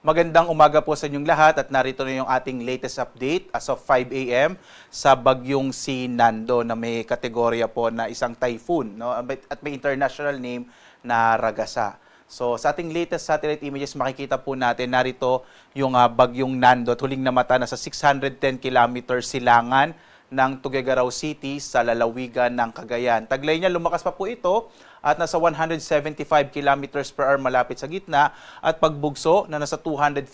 Magandang umaga po sa inyong lahat at narito na yung ating latest update as of 5 a.m. sa bagyong si Nando na may kategorya po na isang typhoon, no? At may international name na Ragasa. So sa ating latest satellite images makikita po natin narito yung bagyong Nando at huling namata na sa 610 kilometers silangan ng Tuguegarao City sa lalawigan ng Cagayan. Taglay niya lumakas pa po ito at nasa 175 kilometers per hour malapit sa gitna at pagbugso na nasa 215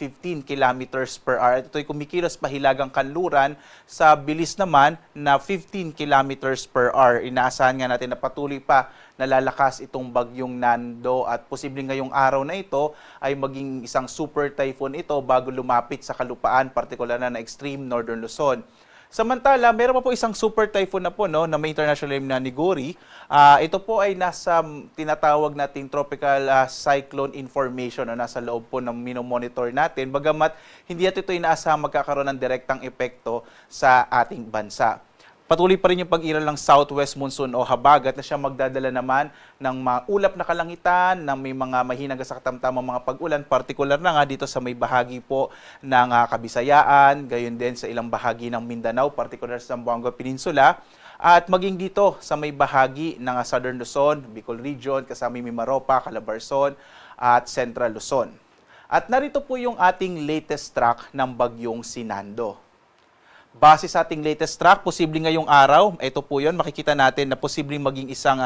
kilometers per hour. Ito ay kumikilos pahilagang kanluran sa bilis naman na 15 kilometers per hour. Inaasahan nga natin na patuloy pa nalalakas itong bagyong Nando at posibleng ngayong araw na ito ay maging isang super typhoon ito bago lumapit sa kalupaan, partikular na extreme northern Luzon. Samantala, meron pa po isang super typhoon na po no, na may international name na Niguri. Ito po ay nasa tinatawag nating tropical cyclone information na nasa loob po ng minomonitor natin. Bagamat hindi ito inaasahang magkakaroon ng direktang epekto sa ating bansa. Patuloy pa rin yung pag-iral ng southwest monsoon o habagat na siya magdadala naman ng mga ulap na kalangitan, ng may mga mahinang sa katamtamang mga pag-ulan, partikular na nga dito sa may bahagi po ng Kabisayaan, gayon din sa ilang bahagi ng Mindanao, partikular sa Zamboanga Peninsula, at maging dito sa may bahagi ng Southern Luzon, Bicol Region, kasama Mimaropa, Calabarzon, at Central Luzon. At narito po yung ating latest track ng bagyong si Nando. Base sa ating latest track, posibleng ngayong araw, ito po yun, makikita natin na posibleng maging isang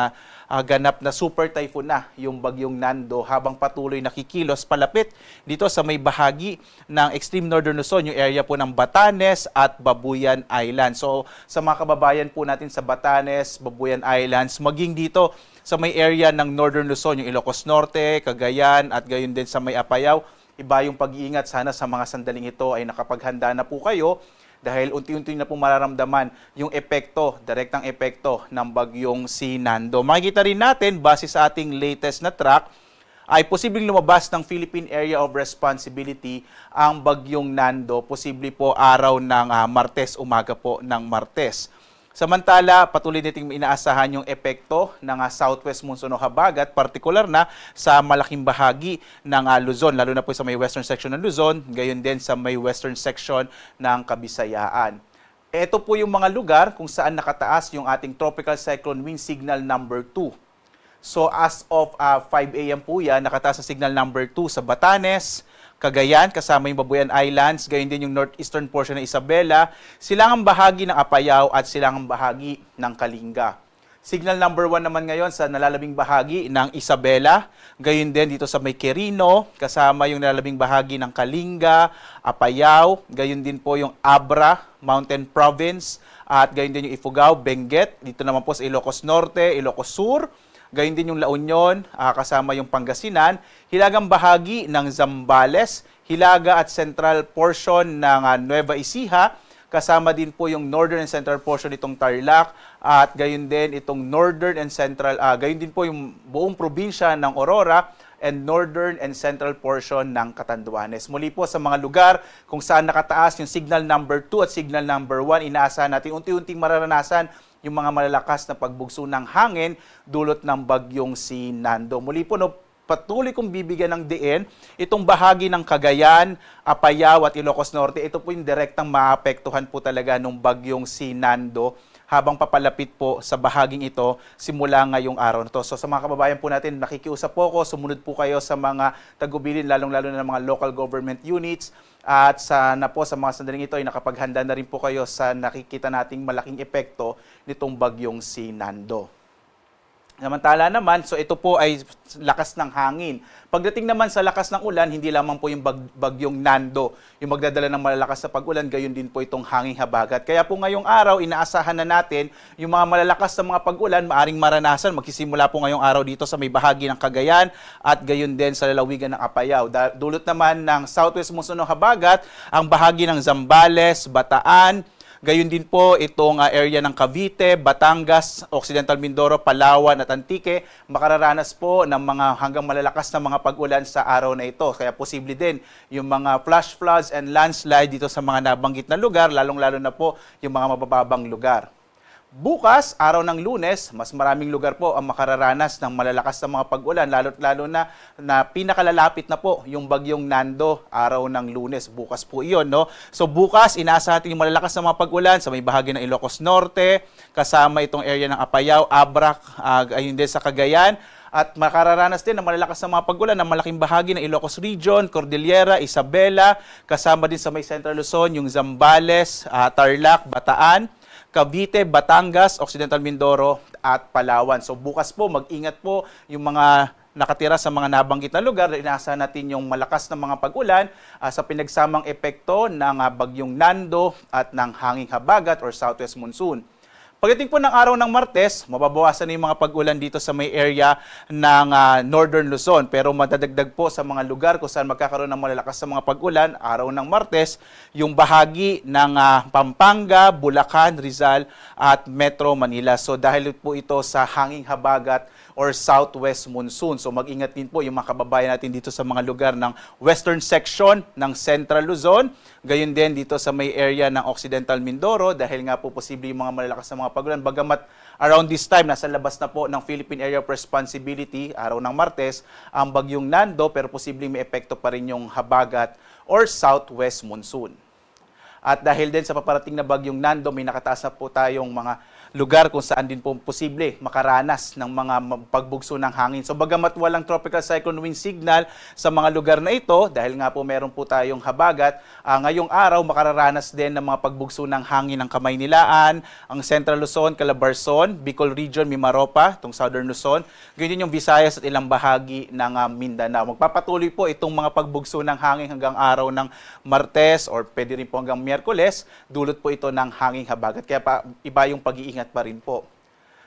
ganap na super typhoon na yung bagyong Nando habang patuloy nakikilos palapit dito sa may bahagi ng extreme northern Luzon, yung area po ng Batanes at Babuyan Island. So sa mga kababayan po natin sa Batanes, Babuyan Islands, maging dito sa may area ng northern Luzon, yung Ilocos Norte, Cagayan at gayon din sa may Apayao, iba yung pag-iingat. Sana sa mga sandaling ito ay nakapaghanda na po kayo dahil unti-unti na po mararamdaman yung epekto, direktang epekto ng bagyong si Nando. Makikita rin natin, base sa ating latest na track, ay posibleng lumabas ng Philippine Area of Responsibility ang bagyong Nando, posible po araw ng Martes, umaga po ng Martes. Samantala, patuloy nating inaasahan yung epekto ng southwest monsoon o habagat, partikular na sa malaking bahagi ng Luzon, lalo na po sa may western section ng Luzon, gayon din sa may western section ng Kabisayaan. Ito po yung mga lugar kung saan nakataas yung ating tropical cyclone wind signal number 2. So as of 5 a.m. po yan, nakataas sa signal number 2 sa Batanes, Cagayan, kasama yung Babuyan Islands, gayon din yung northeastern portion ng Isabela, silangang bahagi ng Apayao at silangang bahagi ng Kalinga. Signal number 1 naman ngayon sa nalalabing bahagi ng Isabela, gayon din dito sa may Quirino, kasama yung nalalabing bahagi ng Kalinga, Apayao, gayon din po yung Abra, Mountain Province, at gayon din yung Ifugao, Benguet, dito naman po sa Ilocos Norte, Ilocos Sur, gayon din yung La Union, kasama yung Pangasinan, hilagang bahagi ng Zambales, hilaga at central portion ng Nueva Ecija, kasama din po yung northern and central portion itong Tarlac, at gayon din itong northern and central, gayon din po yung buong probinsya ng Aurora, and northern and central portion ng Catanduanes. Muli po sa mga lugar kung saan nakataas yung signal number 2 at signal number 1, inaasahan natin unti-unting mararanasan yung mga malalakas na pagbugso ng hangin dulot ng bagyong si Nando. Muli po, patuloy kong bibigyan ng diin itong bahagi ng Cagayan, Apayao at Ilocos Norte. Ito po yung direktang maapektuhan po talaga ng bagyong si Nando habang papalapit po sa bahaging ito simula ngayong araw na to. So sa mga kababayan po natin, nakikiusap po ako, sumunod po kayo sa mga tagubilin, lalong-lalo na ng mga local government units. At sana po sa mga sandaling ito ay nakapaghanda na rin po kayo sa nakikita nating malaking epekto nitong bagyong si Nando. Samantala naman, so ito po ay lakas ng hangin. Pagdating naman sa lakas ng ulan, hindi lamang po yung bagyong Nando yung magdadala ng malalakas sa pag-ulan, gayon din po itong hanging habagat. Kaya po ngayong araw, inaasahan na natin yung mga malalakas na mga pag-ulan, maaring maranasan. Magsisimula po ngayong araw dito sa may bahagi ng Cagayan at gayon din sa lalawigan ng Apayao. Dulot naman ng southwest monsoon o habagat, ang bahagi ng Zambales, Bataan, gayon din po itong area ng Cavite, Batangas, Occidental Mindoro, Palawan at Antique, makararanas po ng mga hanggang malalakas na mga pag-ulan sa araw na ito. Kaya posible din yung mga flash floods and landslide dito sa mga nabanggit na lugar, lalong-lalo na po yung mga mabababang lugar. Bukas, araw ng Lunes, mas maraming lugar po ang makararanas ng malalakas na mga pag-ulan, lalo na pinakalalapit na po yung bagyong Nando, araw ng Lunes. Bukas po iyon, no? So bukas, inaasahan natin yung malalakas na mga pag-ulan sa may bahagi ng Ilocos Norte, kasama itong area ng Apayao, Abrac, ayun din sa Cagayan. At makararanas din ng malalakas na mga pag-ulan ng malaking bahagi ng Ilocos Region, Cordillera, Isabela, kasama din sa may Central Luzon, yung Zambales, Tarlac, Bataan, Cavite, Batangas, Occidental Mindoro at Palawan. So bukas po, mag-ingat po yung mga nakatira sa mga nabanggit na lugar. Inaasahan natin yung malakas na mga pag-ulan sa pinagsamang epekto ng bagyong Nando at ng hanging habagat or southwest monsoon. Pagdating po ng araw ng Martes, mababawasan na yung mga pag-ulan dito sa may area ng Northern Luzon. Pero madadagdag po sa mga lugar kung saan magkakaroon ng malalakas sa mga pag-ulan, araw ng Martes, yung bahagi ng Pampanga, Bulacan, Rizal at Metro Manila. So dahil po ito sa hanging habagat or southwest monsoon. So mag-ingat din po yung mga kababayan natin dito sa mga lugar ng western section ng Central Luzon. Gayon din dito sa may area ng Occidental Mindoro dahil nga po posible yung mga malalakas na mga pag-ulan. Bagamat around this time, nasa labas na po ng Philippine Area of Responsibility, araw ng Martes, ang bagyong Nando, pero posibleng may epekto pa rin yung habagat or southwest monsoon. At dahil din sa paparating na bagyong Nando, may nakataas na po tayong mga lugar kung saan din po posible makaranas ng mga pagbugso ng hangin. So bagamat walang tropical cyclone wind signal sa mga lugar na ito, dahil nga po meron po tayong habagat, ngayong araw makararanas din ng mga pagbugso ng hangin ng Kamaynilaan, ang Central Luzon, Calabarzon, Bicol Region, Mimaropa, itong Southern Luzon, ganyan yung Visayas at ilang bahagi ng Mindanao. Magpapatuloy po itong mga pagbugso ng hangin hanggang araw ng Martes or pwede rin po hanggang Miyerkules, dulot po ito ng hanging habagat. Kaya iba yung pag-iingat pa rin po.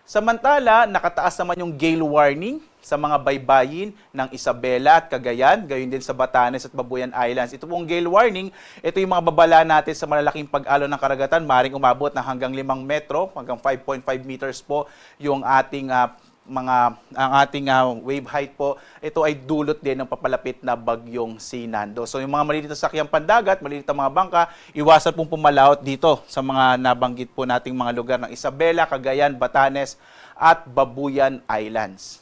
Samantala, nakataas naman yung gale warning sa mga baybayin ng Isabela at Cagayan, gayon din sa Batanes at Babuyan Islands. Ito pong gale warning, ito yung mga babala natin sa malalaking pag-alon ng karagatan, maaaring umabot ng hanggang 5 metro, hanggang 5.5 meters po yung ating wave height po. Ito ay dulot din ng papalapit na bagyong si Nando. So yung mga maliliit na sakyang pandagat, maliliit na mga bangka, iwasan pong pumalaot dito sa mga nabanggit po nating mga lugar ng Isabela, Cagayan, Batanes at Babuyan Islands.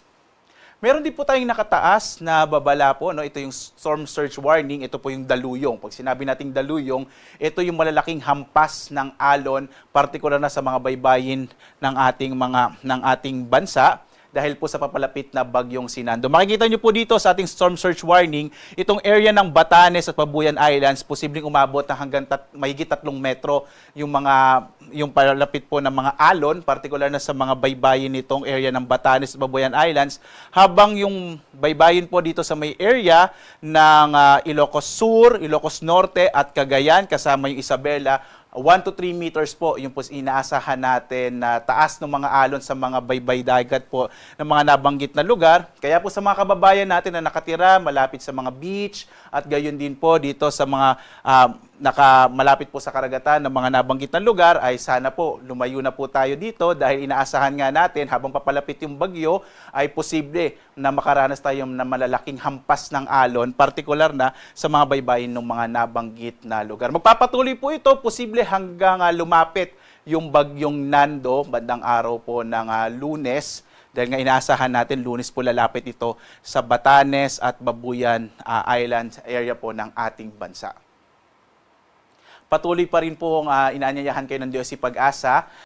Meron din po tayong nakataas na babala po, no? Ito yung storm surge warning, ito po yung daluyong. Pag sinabi nating daluyong, ito yung malalaking hampas ng alon, partikular na sa mga baybayin ng ating bansa, dahil po sa papalapit na bagyong si Nando. Makikita nyo po dito sa ating storm surge warning, itong area ng Batanes at Babuyan Islands, posibleng umabot na hanggang mahigit 3 metro yung palapit po ng mga alon, partikular na sa mga baybayin nitong area ng Batanes at Babuyan Islands, habang yung baybayin po dito sa may area ng Ilocos Sur, Ilocos Norte at Cagayan, kasama yung Isabela, 1 to 3 meters po yung po inaasahan natin na taas ng mga alon sa mga baybay dagat po ng mga nabanggit na lugar. Kaya po sa mga kababayan natin na nakatira malapit sa mga beach at gayon din po dito sa mga malapit po sa karagatan ng mga nabanggit na lugar ay sana po lumayo na po tayo dito dahil inaasahan nga natin habang papalapit yung bagyo ay posible na makaranas tayo ng malalaking hampas ng alon, partikular na sa mga baybayin ng mga nabanggit na lugar. Magpapatuloy po ito, posible hanggang lumapit yung bagyong Nando bandang araw po ng Lunes. Dahil nga inaasahan natin, Lunes po lalapit ito sa Batanes at Babuyan Islands area po ng ating bansa. Patuloy pa rin po inaanyayahan kayo ng Diyos si Pag-asa